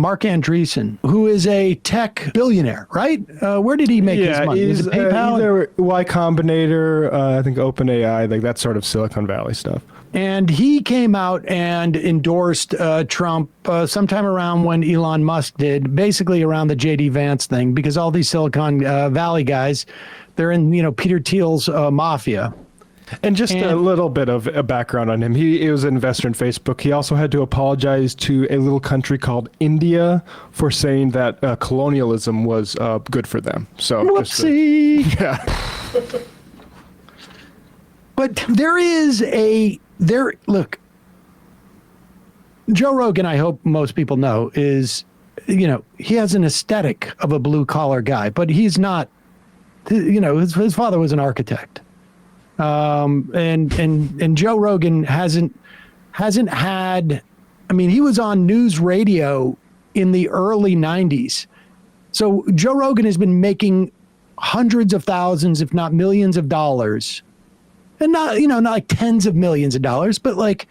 Mark Andreessen, who is a tech billionaire, right? Where did he make his money? Is it PayPal? Either Y Combinator, I think OpenAI, like that sort of Silicon Valley stuff. And he came out and endorsed Trump sometime around when Elon Musk did, basically around the J.D. Vance thing, because all these Silicon Valley guys, they're in, Peter Thiel's mafia. And just a little bit of a background on him. He was an investor in Facebook. He also had to apologize to a little country called India for saying that colonialism was good for them. So, whoopsie. But look, Joe Rogan, I hope most people know, is, he has an aesthetic of a blue collar guy, but he's not, his father was an architect. And Joe Rogan hasn't had, he was on news radio in the early 90s. So Joe Rogan has been making hundreds of thousands, if not millions of dollars, and not like tens of millions of dollars, but like,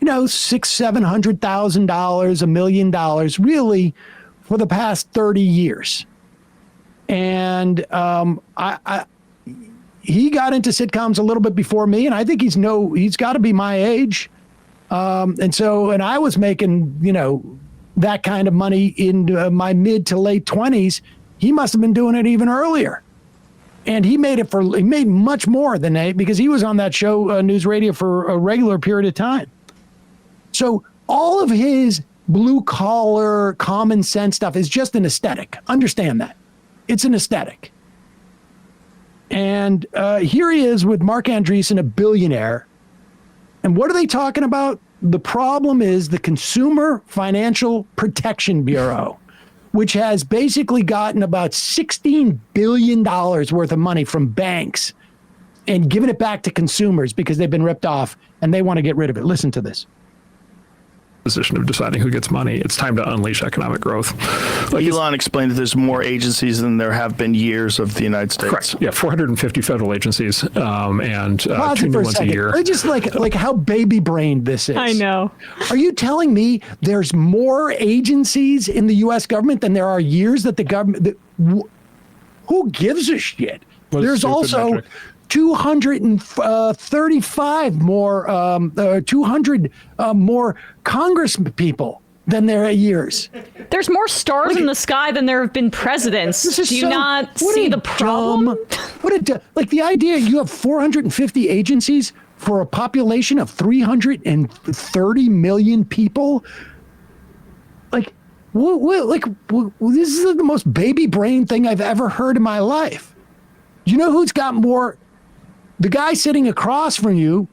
$600,000-$700,000, $1 million, really, for the past 30 years. And he got into sitcoms a little bit before me, and I think he's got to be my age. And I was making, that kind of money in my mid to late 20s. He must have been doing it even earlier. And he made much more than that because he was on that show, News Radio, for a regular period of time. So all of his blue collar, common sense stuff is just an aesthetic. Understand that. It's an aesthetic. And here he is with Mark Andreessen, a billionaire. And what are they talking about? The problem is the Consumer Financial Protection Bureau, which has basically gotten about $16 billion worth of money from banks and given it back to consumers because they've been ripped off and they want to get rid of it. Listen to this. Position of deciding who gets money. It's time to unleash economic growth. Elon explained that there's more agencies than there have been years of the United States. Correct. Yeah, 450 federal agencies and 2 new ones a year. Just like how baby-brained this is. I know. Are you telling me there's more agencies in the U.S. government than there are years that the government... who gives a shit? There's also... metric. 235 more, 200 more Congress people than there are years. There's more stars in the sky than there have been presidents. Do you not see the problem? Like the idea you have 450 agencies for a population of 330 million people. Like, this is the most baby brain thing I've ever heard in my life. You know who's got more? The guy sitting across from you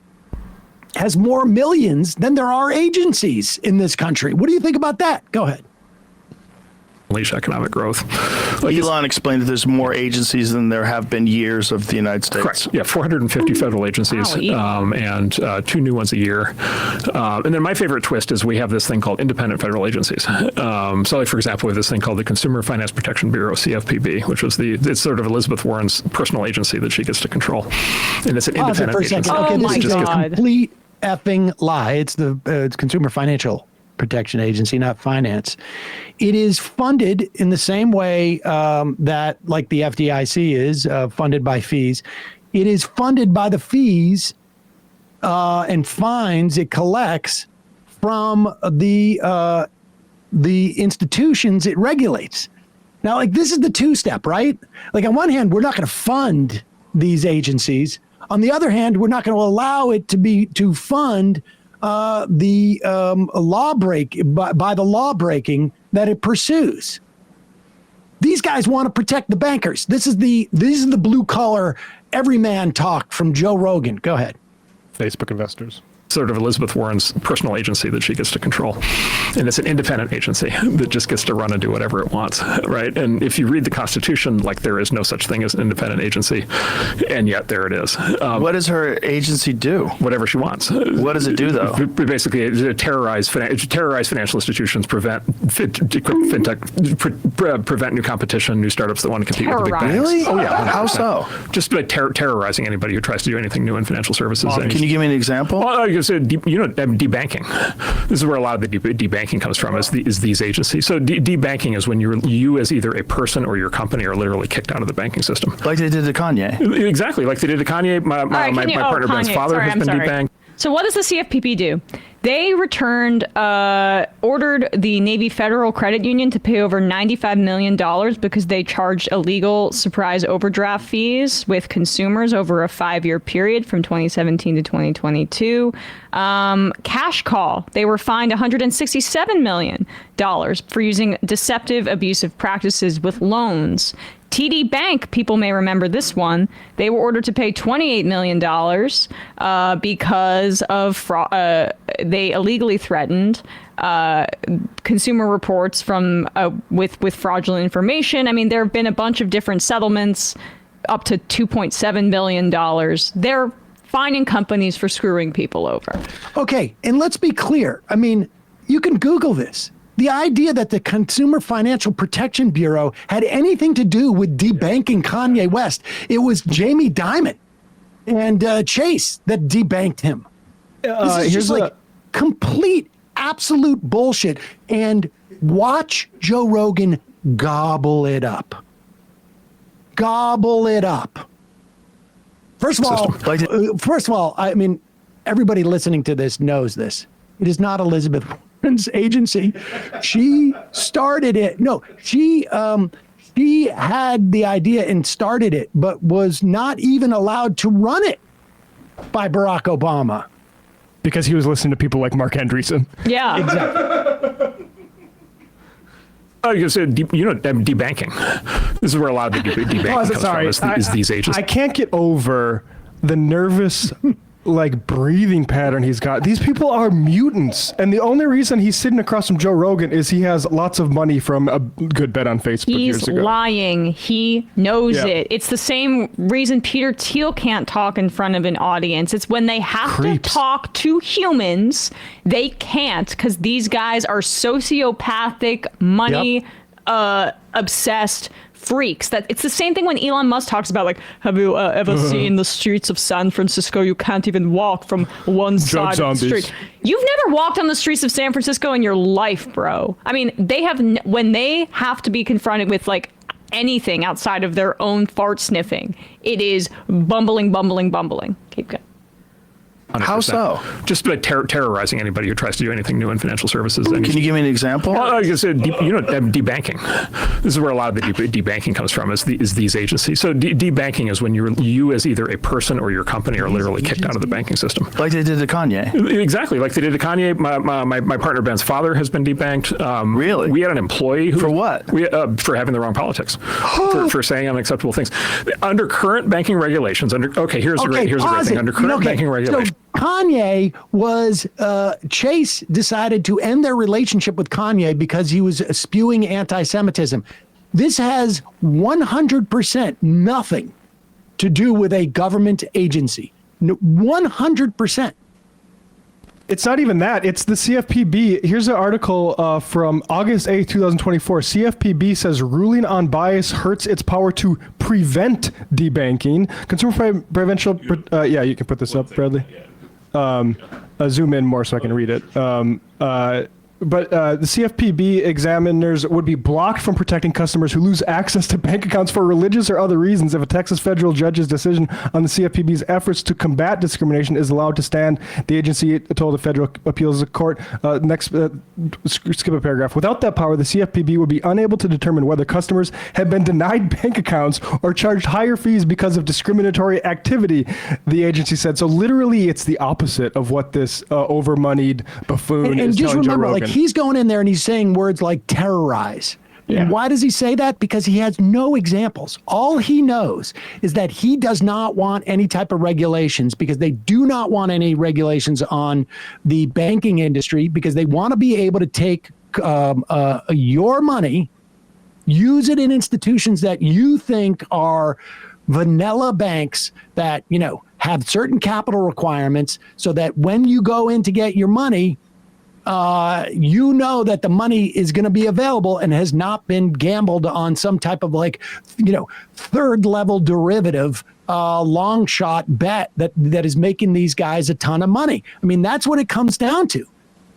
has more millions than there are agencies in this country. What do you think about that? Go ahead. Unleash economic growth. Elon explained that there's more agencies than there have been years of the United States. Correct. Yeah, 450 federal agencies and 2 new ones a year. And then my favorite twist is we have this thing called independent federal agencies. So like, for example, we have this thing called the Consumer Finance Protection Bureau, CFPB, which was it's sort of Elizabeth Warren's personal agency that she gets to control. And it's an independent agency. Okay, this is a complete effing lie. It's the Consumer Financial Protection Agency, not finance. It is funded in the same way that, like the FDIC is funded by fees. It is funded by the fees and fines it collects from the institutions it regulates. Now, like, this is the two-step, right? Like, on one hand, we're not going to fund these agencies. On the other hand, we're not going to allow it to fund the law breaking that it pursues. These guys want to protect the bankers. This is the blue collar everyman talk from Joe Rogan. Go ahead. Facebook investors. Sort of Elizabeth Warren's personal agency that she gets to control. And it's an independent agency that just gets to run and do whatever it wants, right? And if you read the Constitution, like, there is no such thing as an independent agency, and yet there it is. What does her agency do? Whatever she wants. What does it do, though? Basically, terrorize financial institutions, prevent fintech, prevent new competition, new startups that want to compete with the big banks. Really? Oh, yeah. 100%. How so? Just by terrorizing anybody who tries to do anything new in financial services. Can you give me an example? Well, debanking. This is where a lot of the debanking comes from, is these agencies. So debanking is when you as either a person or your company are literally kicked out of the banking system. Like they did to Kanye. Exactly, like they did to Kanye. My partner Ben's father has been debanked. So what does the CFPB do? They ordered the Navy Federal Credit Union to pay over $95 million because they charged illegal surprise overdraft fees with consumers over a 5-year period from 2017 to 2022. Cash Call, they were fined $167 million for using deceptive, abusive practices with loans. TD Bank, people may remember this one. They were ordered to pay $28 million because of fraud. They illegally threatened Consumer Reports from with fraudulent information. I mean, there have been a bunch of different settlements, up to $2.7 billion. They're fining companies for screwing people over. Okay, and let's be clear. I mean, you can Google this. The idea that the Consumer Financial Protection Bureau had anything to do with debanking Kanye West, it was Jamie Dimon and Chase that debanked him. This is just like complete, absolute bullshit. And watch Joe Rogan gobble it up. Gobble it up. First of all, I mean, everybody listening to this knows this. It is not Elizabeth Warren's agency. She started it. No, she had the idea and started it, but was not even allowed to run it by Barack Obama. Because he was listening to people like Mark Andreessen. Yeah. Exactly. You said, debanking. This is where a lot of the debanking comes from, is these agencies. I can't get over the nervous breathing pattern he's got. These people are mutants, and the only reason he's sitting across from Joe Rogan is he has lots of money from a good bet on Facebook years ago. He's lying. He knows it. It's the same reason Peter Thiel can't talk in front of an audience. It's when they have to talk to humans, they can't, because these guys are sociopathic, money obsessed freaks. That it's the same thing when Elon Musk talks about, have you ever seen the streets of San Francisco? You can't even walk from one side of the street. You've never walked on the streets of San Francisco in your life, bro. I mean, they have when they have to be confronted with anything outside of their own fart sniffing, it is bumbling. Keep going. 100%. How so? Just by terrorizing anybody who tries to do anything new in financial services. Can you give me an example? Like I said, debanking. This is where a lot of the debanking comes from, is these agencies. So debanking is when you as either a person or your company are literally kicked out of the banking system. Like they did to Kanye. Exactly, like they did to Kanye. My partner Ben's father has been debanked. Really? We had an employee who... For what? For having the wrong politics. for saying unacceptable things. Under current banking regulations, here's a great thing. Under current banking regulations... So Kanye was, Chase decided to end their relationship with Kanye because he was spewing anti-Semitism. This has 100% nothing to do with a government agency. 100%. It's not even that. It's the CFPB. Here's an article from August 8, 2024. CFPB says ruling on bias hurts its power to prevent debanking. Consumer Prevention... you can put this up, Bradley. Zoom in more so I can read it. But the CFPB examiners would be blocked from protecting customers who lose access to bank accounts for religious or other reasons if a Texas federal judge's decision on the CFPB's efforts to combat discrimination is allowed to stand. The agency told the Federal Appeals Court, skip a paragraph. Without that power, the CFPB would be unable to determine whether customers have been denied bank accounts or charged higher fees because of discriminatory activity, the agency said. So literally, it's the opposite of what this over-moneyed buffoon is telling Joe Rogan. He's going in there and he's saying words like terrorize. Yeah. And why does he say that? Because he has no examples. All he knows is that he does not want any type of regulations, because they do not want any regulations on the banking industry, because they want to be able to take your money, use it in institutions that you think are vanilla banks that, have certain capital requirements, so that when you go in to get your money, that the money is going to be available and has not been gambled on some type of third level derivative long shot bet that is making these guys a ton of money. I mean, that's what it comes down to.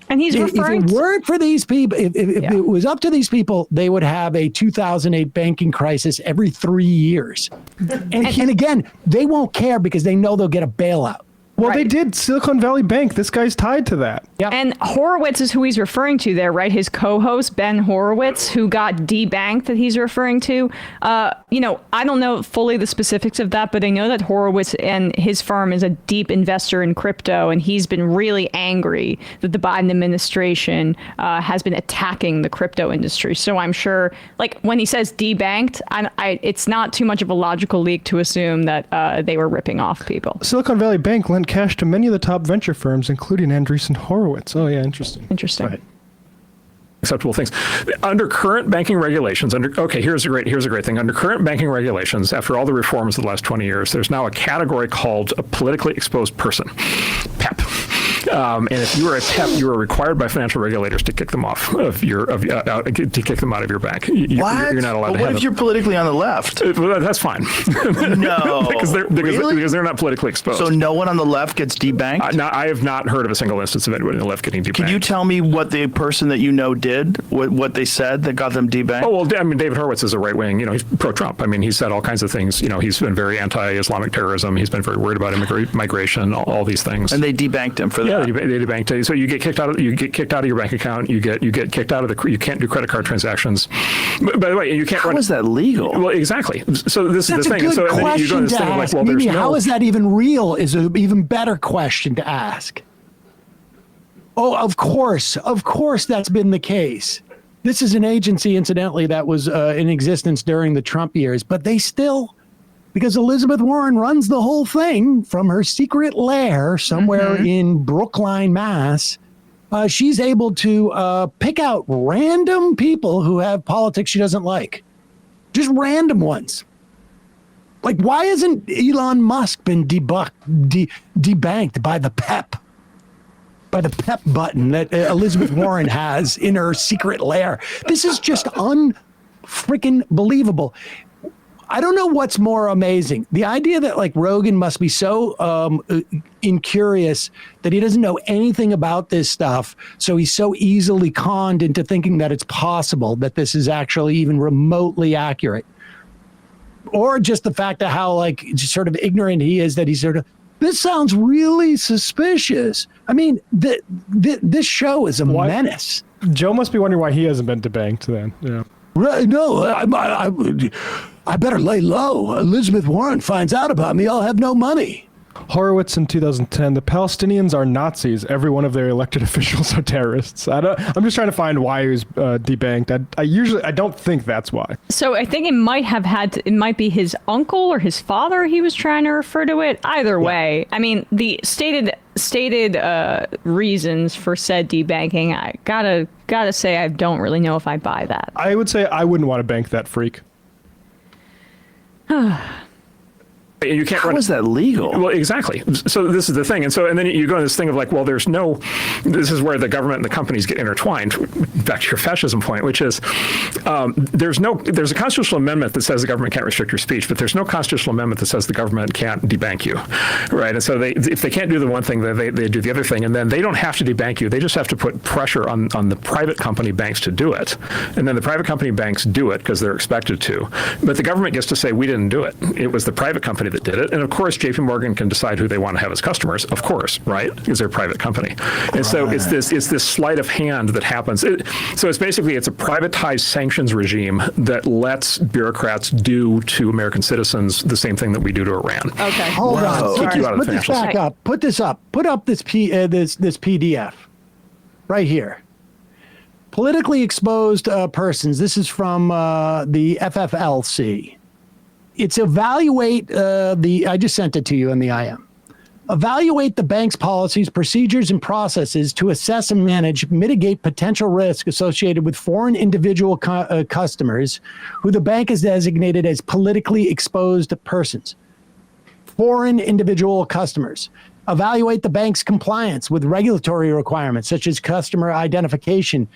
And he's referring if it weren't for these people, if it was up to these people, they would have a 2008 banking crisis every 3 years. And again, they won't care because they know they'll get a bailout. Well, they did Silicon Valley Bank. This guy's tied to that. Yep. And Horowitz is who he's referring to there, right? His co-host, Ben Horowitz, who got debanked that he's referring to. I don't know fully the specifics of that, but I know that Horowitz and his firm is a deep investor in crypto, and he's been really angry that the Biden administration has been attacking the crypto industry. So I'm sure, like, when he says debanked, it's not too much of a logical leap to assume that they were ripping off people. Silicon Valley Bank lent cash to many of the top venture firms, including Andreessen Horowitz. Oh, yeah, interesting. Right. Acceptable things under current banking regulations. Here's a great thing. Under current banking regulations, after all the reforms of the last 20 years, there's now a category called a politically exposed person, PEP. And if you are a PEP, you are required by financial regulators to kick them off of to kick them out of your bank. You're not allowed to have what if you're politically on the left? That's fine. No, because they're not politically exposed. So no one on the left gets debanked? I have not heard of a single instance of anybody on the left getting debanked. Can you tell me what the person that you know did? What they said that got them debanked? Oh, well, I mean, David Horowitz is a right wing. He's pro-Trump. I mean, he's said all kinds of things. He's been very anti-Islamic terrorism. He's been very worried about migration, all these things. And they debanked him for that. Yeah, they debanked it. So you get kicked out of your bank account. You get kicked out of you can't do credit card transactions. By the way, you can't. How is that legal? Well, exactly. So this is the thing. That's a good and then you go question to this to thing of like, ask. well, Mimi, there's no. how is that even real? Is an even better question to ask. Oh, of course, that's been the case. This is an agency, incidentally, that was in existence during the Trump years, but they still, because Elizabeth Warren runs the whole thing from her secret lair somewhere in Brookline, Mass. She's able to pick out random people who have politics she doesn't like, just random ones. Like, why hasn't Elon Musk been debanked by the PEP? By the PEP button that Elizabeth Warren has in her secret lair. This is just unfreaking believable. I don't know what's more amazing. The idea that like Rogan must be so incurious that he doesn't know anything about this stuff. So he's so easily conned into thinking that it's possible that this is actually even remotely accurate. Or just the fact of how like just sort of ignorant he is that he's sort of, this sounds really suspicious. I mean, this show is a menace. Joe must be wondering why he hasn't been debanked then. Yeah. Right, no, I better lay low. Elizabeth Warren finds out about me, I'll have no money. Horowitz in 2010, the Palestinians are Nazis. Every one of their elected officials are terrorists. I'm just trying to find why he was debanked. I don't think that's why. So I think it might be his uncle or his father he was trying to refer to it. Either way, I mean, the stated reasons for said debanking, I gotta say I don't really know if I buy that. I would say I wouldn't want to bank that freak. You can't How is that legal? Well, exactly. So this is the thing. And then you go to this thing of like, well, this is where the government and the companies get intertwined. Back to your fascism point, which is there's a constitutional amendment that says the government can't restrict your speech, but there's no constitutional amendment that says the government can't debank you, right? And so if they can't do the one thing, they do the other thing, and then they don't have to debank you. They just have to put pressure on the private company banks to do it, and then the private company banks do it because they're expected to. But the government gets to say we didn't do it. It was the private company that did it. And of course, JP Morgan can decide who they want to have as customers, of course, right? Because they're a private company. And so it's this sleight of hand that happens. So it's basically, it's a privatized sanctions regime that lets bureaucrats do to American citizens the same thing that we do to Iran. Okay. Hold on. Kick you out of the Put this financial back up. Put this up. Put up this PDF right here. Politically exposed persons. This is from the FFLC. It's evaluate I just sent it to you in the IM. Evaluate the bank's policies, procedures, and processes to assess and mitigate potential risk associated with foreign individual customers who the bank has designated as politically exposed persons. Foreign individual customers. Evaluate the bank's compliance with regulatory requirements such as customer identification,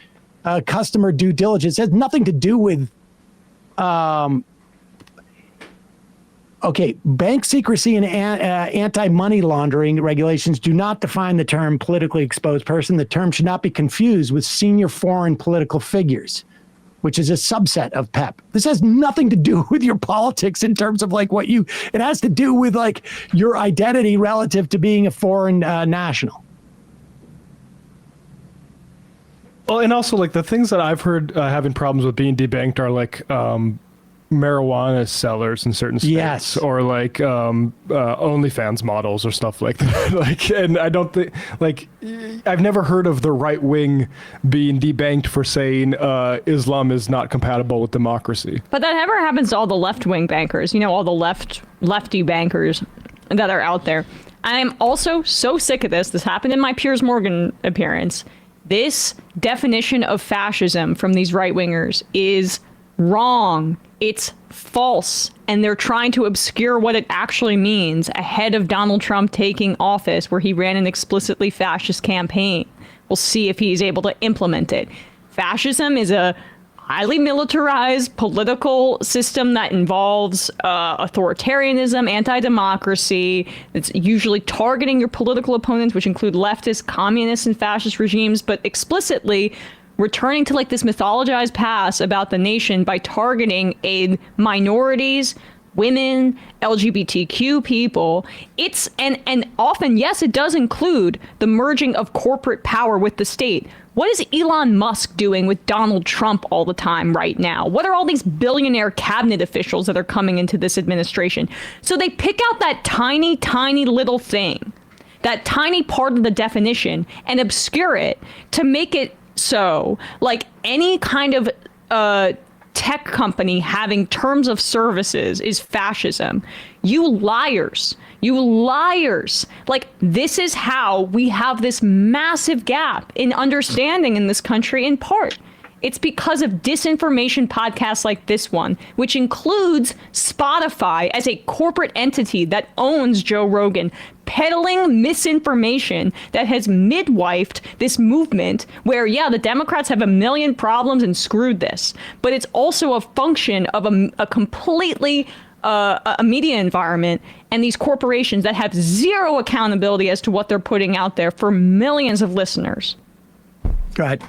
customer due diligence. It has nothing to do with Okay, bank secrecy and anti-money laundering regulations do not define the term politically exposed person. The term should not be confused with senior foreign political figures, which is a subset of PEP. This has nothing to do with your politics in terms of like it has to do with like your identity relative to being a foreign national. Well, and also like the things that I've heard having problems with being debanked are like marijuana sellers in certain states, yes, or like OnlyFans models or stuff like that. Like, and I don't think I've never heard of the right wing being debanked for saying Islam is not compatible with democracy. But that never happens to all the left wing bankers. You know, all the lefty bankers that are out there. I'm also so sick of this. This happened in my Piers Morgan appearance. This definition of fascism from these right wingers is wrong. It's false, and they're trying to obscure what it actually means ahead of Donald Trump taking office, where he ran an explicitly fascist campaign. We'll see if he's able to implement it. Fascism is a highly militarized political system that involves authoritarianism, anti-democracy. It's usually targeting your political opponents, which include leftist, communist, and fascist regimes, but explicitly returning to like this mythologized past about the nation by targeting minorities, women, LGBTQ people. It's and often, yes, it does include the merging of corporate power with the state. What is Elon Musk doing with Donald Trump all the time right now? What are all these billionaire cabinet officials that are coming into this administration? So they pick out that tiny, tiny little thing, that tiny part of the definition, and obscure it to make it so like any kind of tech company having terms of services is fascism. You liars. Like, this is how we have this massive gap in understanding in this country in part. It's because of disinformation podcasts like this one, which includes Spotify as a corporate entity that owns Joe Rogan, peddling misinformation that has midwifed this movement where, yeah, the Democrats have a million problems and screwed this, but it's also a function of a completely a media environment and these corporations that have zero accountability as to what they're putting out there for millions of listeners. Go ahead.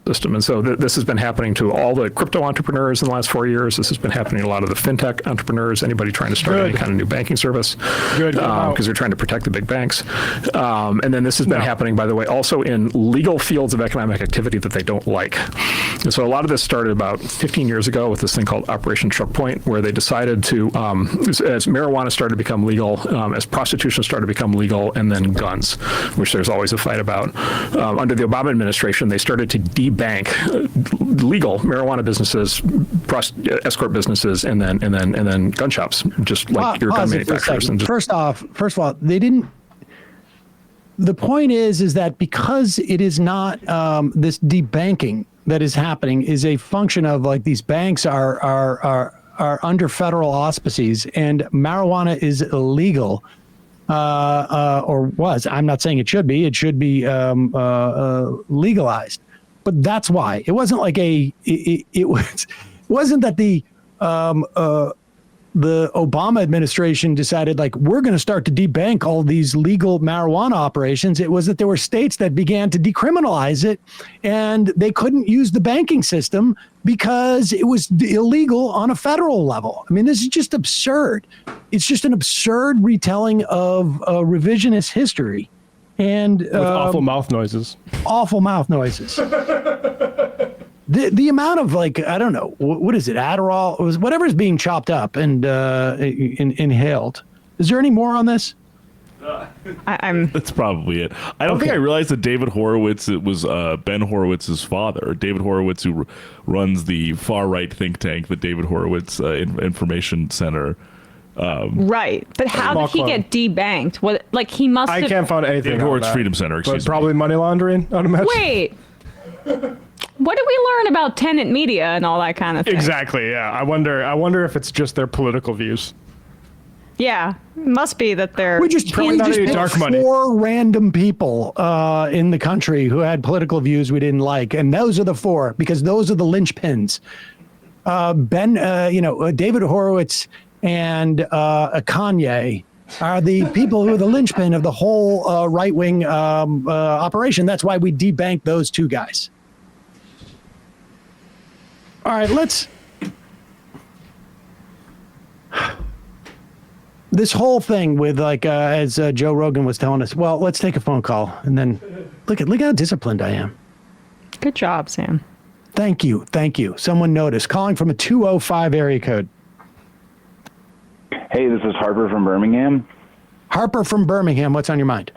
System. And so this has been happening to all the crypto entrepreneurs in the last 4 years. This has been happening to a lot of the fintech entrepreneurs, anybody trying to start any kind of new banking service, because they're trying to protect the big banks. And then this has been happening, by the way, also in legal fields of economic activity that they don't like. And so a lot of this started about 15 years ago with this thing called Operation Choke Point, where they decided to, as marijuana started to become legal, as prostitution started to become legal, and then guns, which there's always a fight about. Under the Obama administration, they started to debank legal marijuana businesses, escort businesses, and then gun shops, just like your gun manufacturers. And first of all, they didn't. The point is that because it is not this debanking that is happening is a function of like these banks are under federal auspices and marijuana is illegal. Or was. I'm not saying it should be. It should be legalized. But that's why. It wasn't like it wasn't that the Obama administration decided like we're going to start to debank all these legal marijuana operations. It was that there were states that began to decriminalize it, and they couldn't use the banking system because it was illegal on a federal level. I mean, this is just absurd. It's just an absurd retelling of revisionist history. And with awful mouth noises. Awful mouth noises. The amount of like, I don't know, what is it? Adderall, whatever is being chopped up and inhaled. Is there any more on this? That's probably it. I don't think I realized that David Horowitz, it was Ben Horowitz's father. David Horowitz, who runs the far right think tank, the David Horowitz Information Center. Right, but how did he get debanked? What, like he must have... I can't find anything. David Horowitz Freedom Center, excuse me. Probably money laundering, I'd imagine. Wait, what did we learn about tenant media and all that kind of thing? Exactly, yeah. I wonder if it's just their political views. Yeah, it must be that they're... We just picked dark money. 4 random people in the country who had political views we didn't like, and those are the 4, because those are the linchpins. David Horowitz and Kanye are the people who are the linchpin of the whole right-wing operation. That's why we debanked those two guys. All right, this whole thing with as Joe Rogan was telling us, well, let's take a phone call. And then look how disciplined I am. Good job, Sam. Thank you. Someone noticed. Calling from a 205 area code. Hey, this is Harper from Birmingham. Harper from Birmingham, what's on your mind?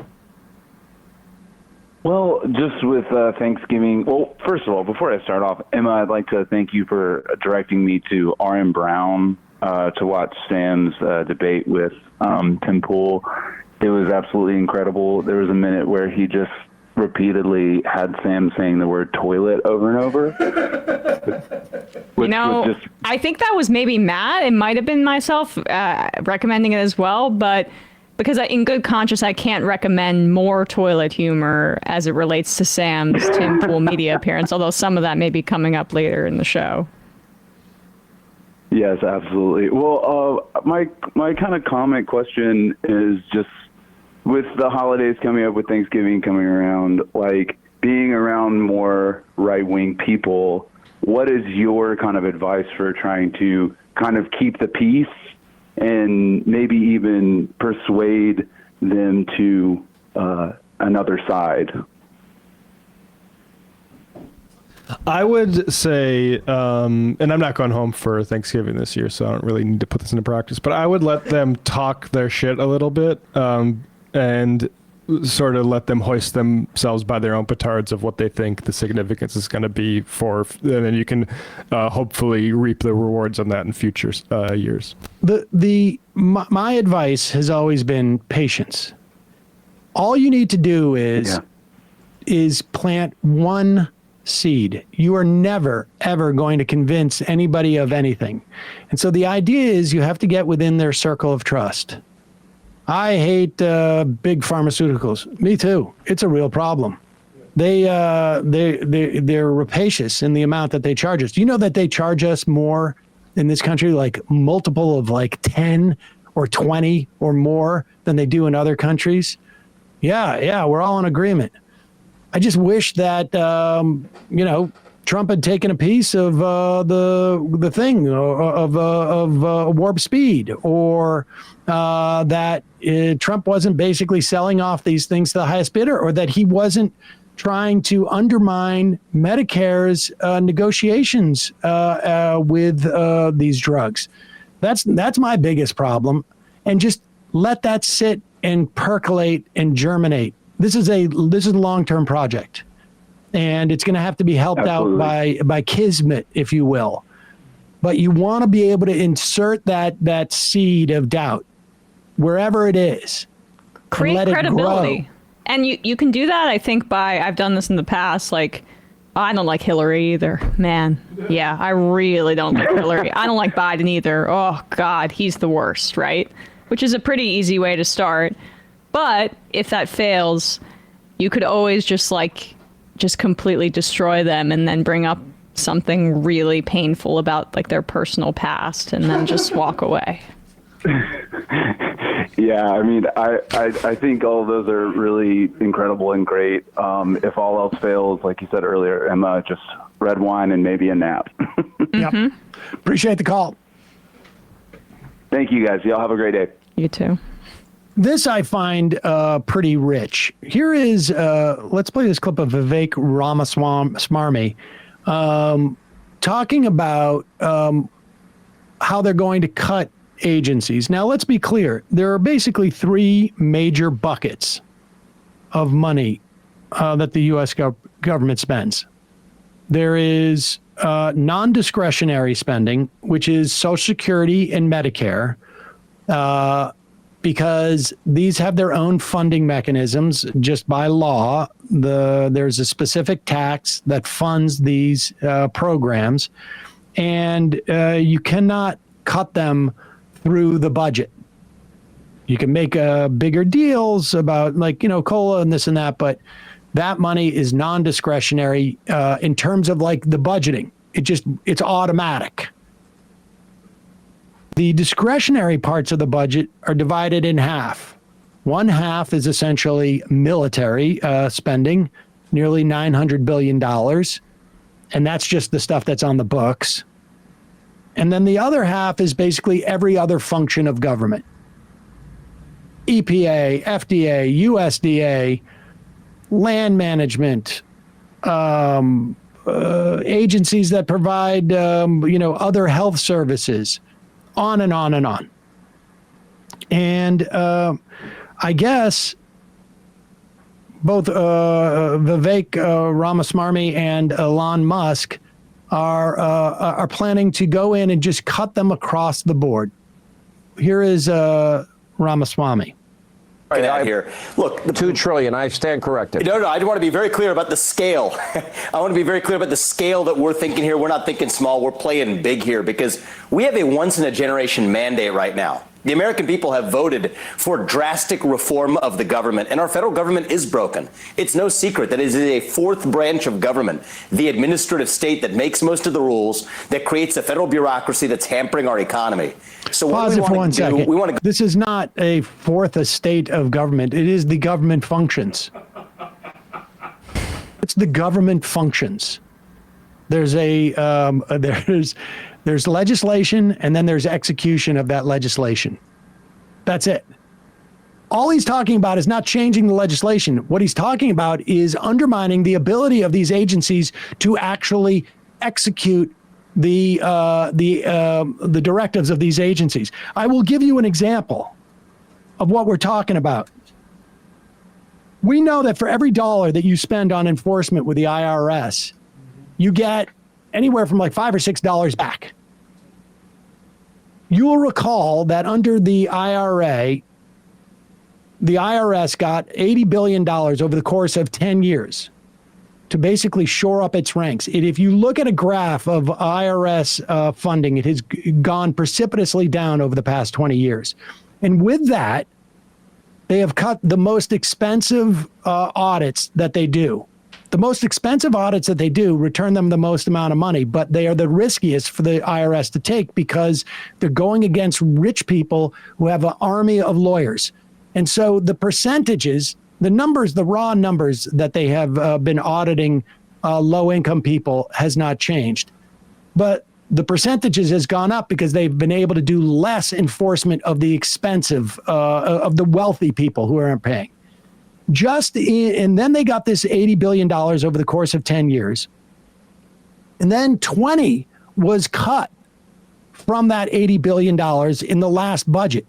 Well, just with Thanksgiving. Well, first of all, before I start off, Emma, I'd like to thank you for directing me to R.M. Brown to watch Sam's debate with Tim Pool. It was absolutely incredible. There was a minute where he just repeatedly had Sam saying the word toilet over and over. I think that was maybe Matt. It might have been myself recommending it as well, but because in good conscience, I can't recommend more toilet humor as it relates to Sam's Tim Pool media appearance, although some of that may be coming up later in the show. Yes, absolutely. Well, my kind of comment question is just with the holidays coming up, with Thanksgiving coming around, like being around more right-wing people, what is your kind of advice for trying to kind of keep the peace and maybe even persuade them to another side? I would say, and I'm not going home for Thanksgiving this year, so I don't really need to put this into practice, but I would let them talk their shit a little bit and sort of let them hoist themselves by their own petards of what they think the significance is going to be for, and then you can hopefully reap the rewards on that in future years. My advice has always been patience. All you need to do is plant one seed. You are never, ever going to convince anybody of anything. And so the idea is you have to get within their circle of trust. I hate big pharmaceuticals. Me too. It's a real problem. They're rapacious in the amount that they charge us. Do you know that they charge us more in this country, like multiple of like 10 or 20 or more than they do in other countries? Yeah, we're all in agreement. I just wish that Trump had taken a piece of the thing of warp speed, or that Trump wasn't basically selling off these things to the highest bidder, or that he wasn't trying to undermine Medicare's negotiations with these drugs. That's my biggest problem, and just let that sit and percolate and germinate. This is a long-term project, and it's going to have to be helped out by kismet, if you will. But you want to be able to insert that seed of doubt wherever it is. Create credibility. And you can do that, I think, I've done this in the past, like, I don't like Hillary either. Man, yeah, I really don't like Hillary. I don't like Biden either. Oh, God, he's the worst, right? Which is a pretty easy way to start. But if that fails, you could always just completely destroy them and then bring up something really painful about like their personal past and then just walk away. Yeah, I mean, I think all of those are really incredible and great. If all else fails, like you said earlier, Emma, just red wine and maybe a nap. Yep. Appreciate the call. Thank you, guys. Y'all have a great day. You too. This I find pretty rich. Here is, let's play this clip of Vivek Ramaswamy talking about how they're going to cut agencies. Now, let's be clear. There are basically three major buckets of money that the U.S. government spends. There is non-discretionary spending, which is Social Security and Medicare, because these have their own funding mechanisms just by law. There's a specific tax that funds these programs, and you cannot cut them through the budget. You can make bigger deals about COLA and this and that, but that money is non-discretionary in terms of like the budgeting. It's automatic. The discretionary parts of the budget are divided in half. One half is essentially military spending, nearly $900 billion. And that's just the stuff that's on the books. And then the other half is basically every other function of government. EPA, FDA, USDA, land management, agencies that provide, other health services, on and on and on. And I guess both Vivek Ramaswamy and Elon Musk are planning to go in and just cut them across the board. Here is Ramaswamy. Out here. Look, the $2 trillion. I stand corrected. No, I want to be very clear about the scale. I want to be very clear about the scale that we're thinking here. We're not thinking small. We're playing big here because we have a once-in-a-generation mandate right now. The American people have voted for drastic reform of the government, and our federal government is broken. It's no secret that it is a fourth branch of government, the administrative state that makes most of the rules, that creates a federal bureaucracy that's hampering our economy. So pause it for 1 second. This is not a fourth estate of government. It is the government functions. It's the government functions. There's there's legislation, and then there's execution of that legislation. That's it. All he's talking about is not changing the legislation. What he's talking about is undermining the ability of these agencies to actually execute the directives of these agencies. I will give you an example of what we're talking about. We know that for every dollar that you spend on enforcement with the IRS, you get anywhere from like $5 or $6 back. You will recall that under the IRA, the IRS got $80 billion over the course of 10 years to basically shore up its ranks. If you look at a graph of IRS funding, it has gone precipitously down over the past 20 years. And with that, they have cut the most expensive audits that they do. The most expensive audits that they do return them the most amount of money, but they are the riskiest for the IRS to take because they're going against rich people who have an army of lawyers. And so the percentages, the numbers, the raw numbers that they have been auditing low-income people has not changed. But the percentages has gone up because they've been able to do less enforcement of the expensive, of the wealthy people who aren't paying. And then they got this $80 billion over the course of 10 years. And then 20 was cut from that $80 billion in the last budget.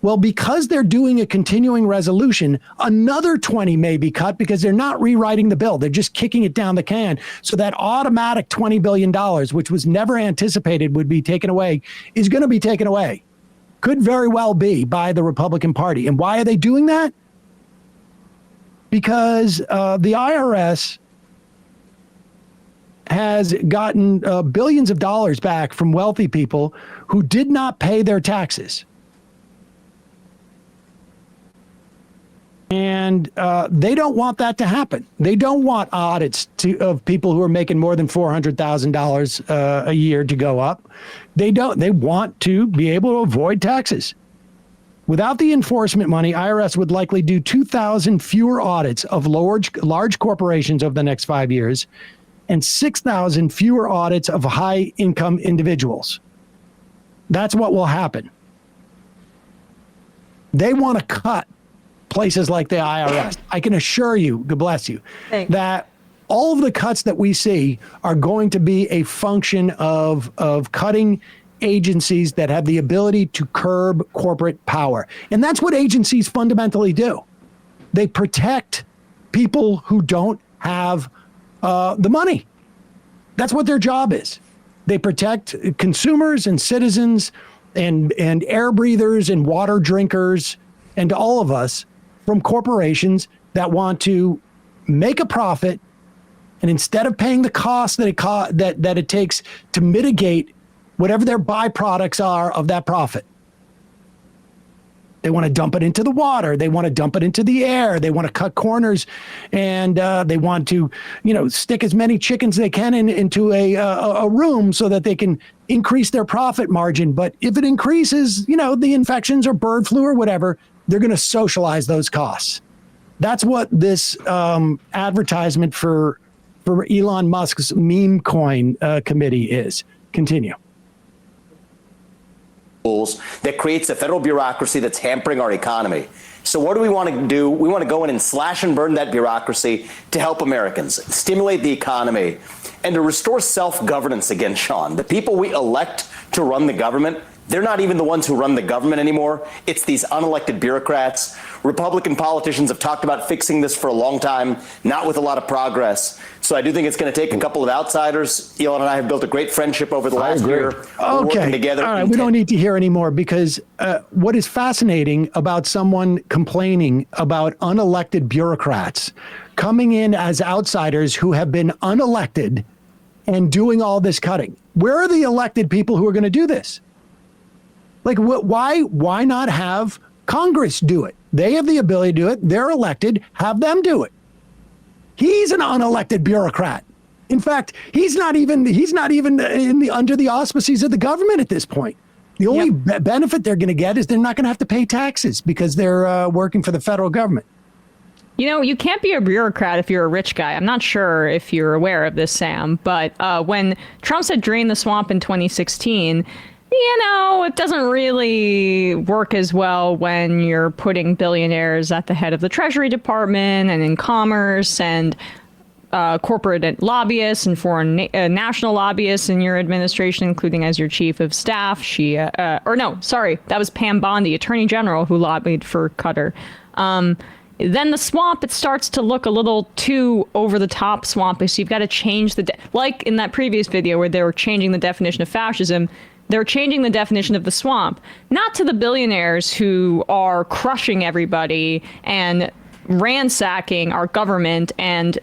Well, because they're doing a continuing resolution, another 20 may be cut because they're not rewriting the bill. They're just kicking it down the can. So that automatic $20 billion, which was never anticipated would be taken away, is going to be taken away. Could very well be by the Republican Party. And why are they doing that? Because the IRS has gotten billions of dollars back from wealthy people who did not pay their taxes. And they don't want that to happen. They don't want audits of people who are making more than $400,000 a year to go up. They want to be able to avoid taxes. Without the enforcement money, IRS would likely do 2,000 fewer audits of large corporations over the next 5 years and 6,000 fewer audits of high-income individuals. That's what will happen. They want to cut places like the IRS. I can assure you, God bless you, that all of the cuts that we see are going to be a function of cutting agencies that have the ability to curb corporate power. And that's what agencies fundamentally do. They protect people who don't have the money. That's what their job is. They protect consumers and citizens and air breathers and water drinkers and all of us from corporations that want to make a profit, and instead of paying the cost that it takes to mitigate whatever their byproducts are of that profit, They want to dump it into the water. They want to dump it into the air. They want to cut corners, and they want to, stick as many chickens they can into a room so that they can increase their profit margin. But if it increases, the infections or bird flu or whatever, they're going to socialize those costs. That's what this advertisement for Elon Musk's meme coin committee is. Continue. That creates a federal bureaucracy that's hampering our economy. So what do we want to do? We want to go in and slash and burn that bureaucracy to help Americans, stimulate the economy, and to restore self-governance again, Sean. The people we elect to run the government, they're not even the ones who run the government anymore. It's these unelected bureaucrats. Republican politicians have talked about fixing this for a long time, not with a lot of progress. So I do think it's going to take a couple of outsiders. Elon and I have built a great friendship over the last year. We're working together. All right, we don't need to hear anymore, because what is fascinating about someone complaining about unelected bureaucrats coming in as outsiders who have been unelected and doing all this cutting? Where are the elected people who are going to do this? Like, why not have Congress do it? They have the ability to do it. They're elected. Have them do it. He's an unelected bureaucrat. In fact, he's not even under the auspices of the government at this point. The only benefit they're going to get is they're not going to have to pay taxes because they're working for the federal government. You can't be a bureaucrat if you're a rich guy. I'm not sure if you're aware of this, Sam, but when Trump said drain the swamp in 2016, it doesn't really work as well when you're putting billionaires at the head of the Treasury Department and in commerce and corporate lobbyists and foreign national lobbyists in your administration, including as your chief of staff. That was Pam Bondi, Attorney General, who lobbied for Qatar. Then the swamp, it starts to look a little too over the top swampy. So you've got to change like in that previous video where they were changing the definition of fascism. They're changing the definition of the swamp, not to the billionaires who are crushing everybody and ransacking our government and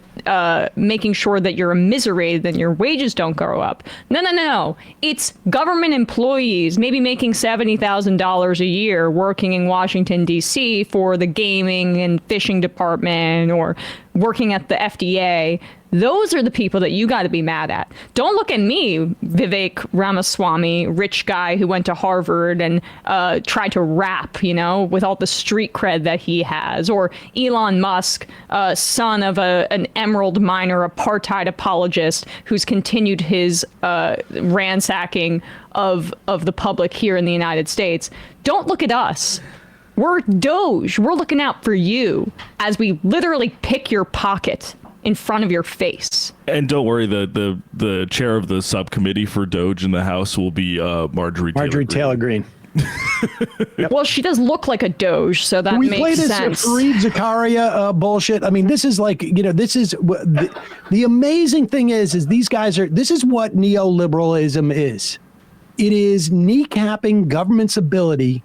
making sure that you're immiserated and your wages don't go up. No. It's government employees, maybe making $70,000 a year working in Washington, D.C. for the gaming and fishing department or working at the FDA. Those are the people that you got to be mad at. Don't look at me, Vivek Ramaswamy, rich guy who went to Harvard and tried to rap, with all the street cred that he has, or Elon Musk, son of an emerald miner, apartheid apologist, who's continued his ransacking of the public here in the United States. Don't look at us. We're DOGE. We're looking out for you as we literally pick your pocket in front of your face. And don't worry, the chair of the subcommittee for DOGE in the House will be Marjorie Taylor Greene. Yep. Well, she does look like a Doge, so that makes sense. We play this Fareed Zakaria bullshit. I mean, this is like, this is the amazing thing is these guys this is what neoliberalism is. It is kneecapping government's ability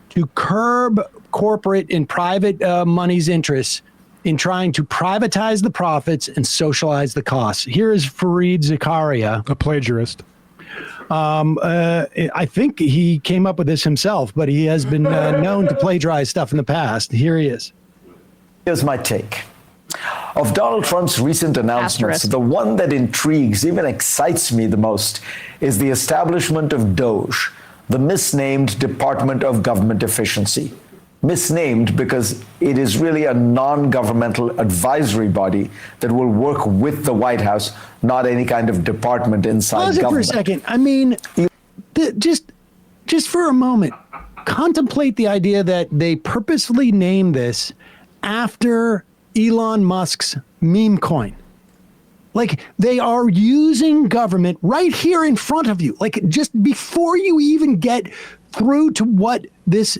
to curb corporate and private money's interests in trying to privatize the profits and socialize the costs. Here is Fareed Zakaria, a plagiarist. I think he came up with this himself, but he has been known to plagiarize stuff in the past. Here he is. Here's my take. Of Donald Trump's recent announcements, the one that intrigues, even excites me the most, is the establishment of DOGE, the misnamed Department of Government Efficiency. Misnamed because it is really a non-governmental advisory body that will work with the White House, not any kind of department inside government. Pause it for a second. I mean, just for a moment, contemplate the idea that they purposefully named this after Elon Musk's meme coin. Like, they are using government right here in front of you. Like, just before you even get through to what this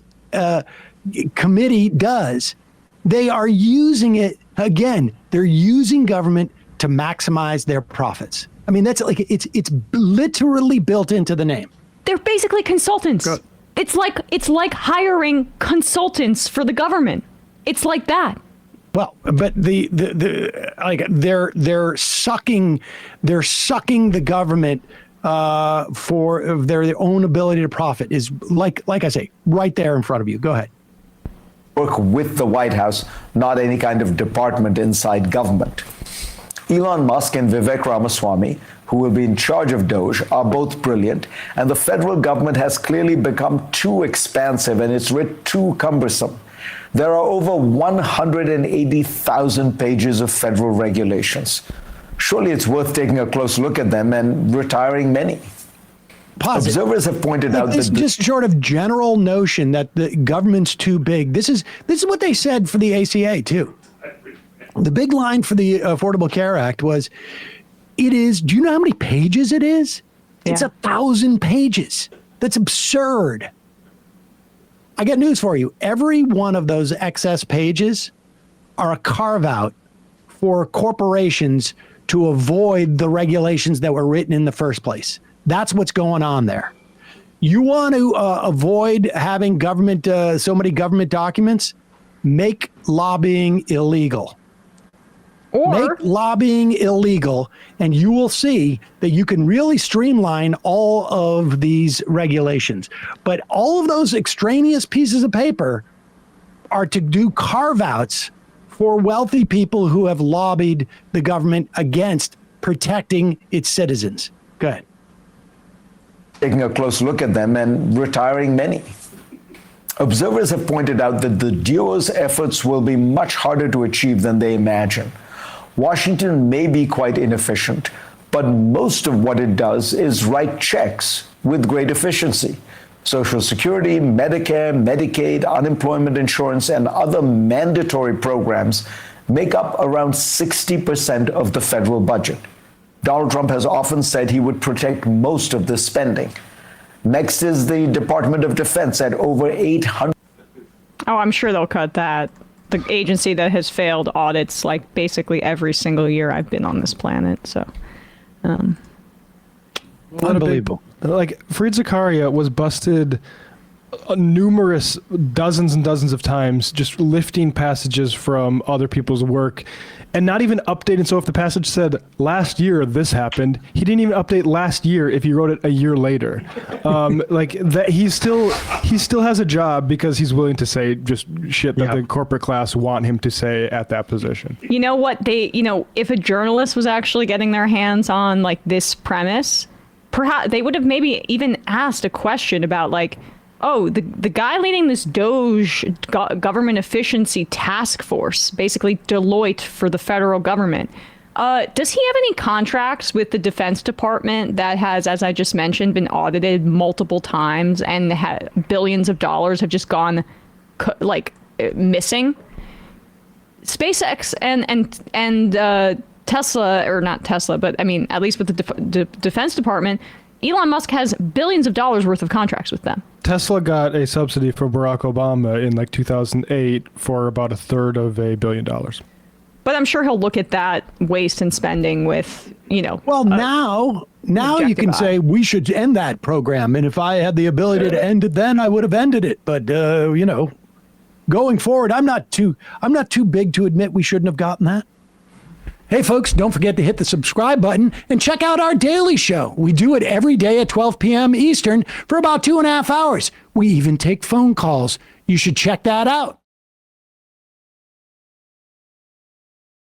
committee does, they are using it again. They're using government to maximize their profits. I mean, that's like it's literally built into the name. They're basically consultants. Good. It's like hiring consultants for the government. It's like that. Well, but the like they're sucking the government for their own ability to profit is like I say, right there in front of you. Go ahead. work with the White House, not any kind of department inside government. Elon Musk and Vivek Ramaswamy, who will be in charge of DOGE, are both brilliant, and the federal government has clearly become too expansive and its writ too cumbersome. There are over 180,000 pages of federal regulations. Surely it's worth taking a close look at them and retiring many. Observers have pointed out this that just sort of general notion that the government's too big. This is what they said for the ACA too. The big line for the Affordable Care Act was, it is, do you know how many pages it is? It's 1,000 pages. That's absurd. I got news for you. Every one of those excess pages are a carve out for corporations to avoid the regulations that were written in the first place. That's what's going on there. You want to avoid having government, so many government documents? Make lobbying illegal. Or make lobbying illegal, and you will see that you can really streamline all of these regulations. But all of those extraneous pieces of paper are to do carve-outs for wealthy people who have lobbied the government against protecting its citizens. Go ahead. taking a close look at them and retiring many. Observers have pointed out that the duo's efforts will be much harder to achieve than they imagine. Washington may be quite inefficient, but most of what it does is write checks with great efficiency. Social Security, Medicare, Medicaid, unemployment insurance, and other mandatory programs make up around 60% of the federal budget. Donald Trump has often said he would protect most of this spending. Next is the Department of Defense at over 800. Oh, I'm sure they'll cut that. The agency that has failed audits like basically every single year I've been on this planet. So, unbelievable. Like Fareed Zakaria was busted numerous dozens and dozens of times, just lifting passages from other people's work and not even updating. So if the passage said last year this happened, he didn't even update last year if he wrote it a year later. Like that, he still has a job because he's willing to say just shit that the corporate class want him to say at that position. You know what if a journalist was actually getting their hands on like this premise, perhaps they would have maybe even asked a question about like, oh, the guy leading this DOGE government efficiency task force, basically Deloitte for the federal government, does he have any contracts with the Defense Department that has, as I just mentioned, been audited multiple times and billions of dollars have just gone missing? SpaceX and Tesla, or not Tesla, but I mean, at least with the Defense Department, Elon Musk has billions of dollars worth of contracts with them. Tesla got a subsidy from Barack Obama in like 2008 for about $1/3 of $1 billion. But I'm sure he'll look at that waste and spending with, Well, now you can say we should end that program. And if I had the ability to end it then, I would have ended it. But, going forward, I'm not too big to admit we shouldn't have gotten that. Hey, folks, don't forget to hit the subscribe button and check out our daily show. We do it every day at 12 p.m. Eastern for about 2.5 hours. We even take phone calls. You should check that out.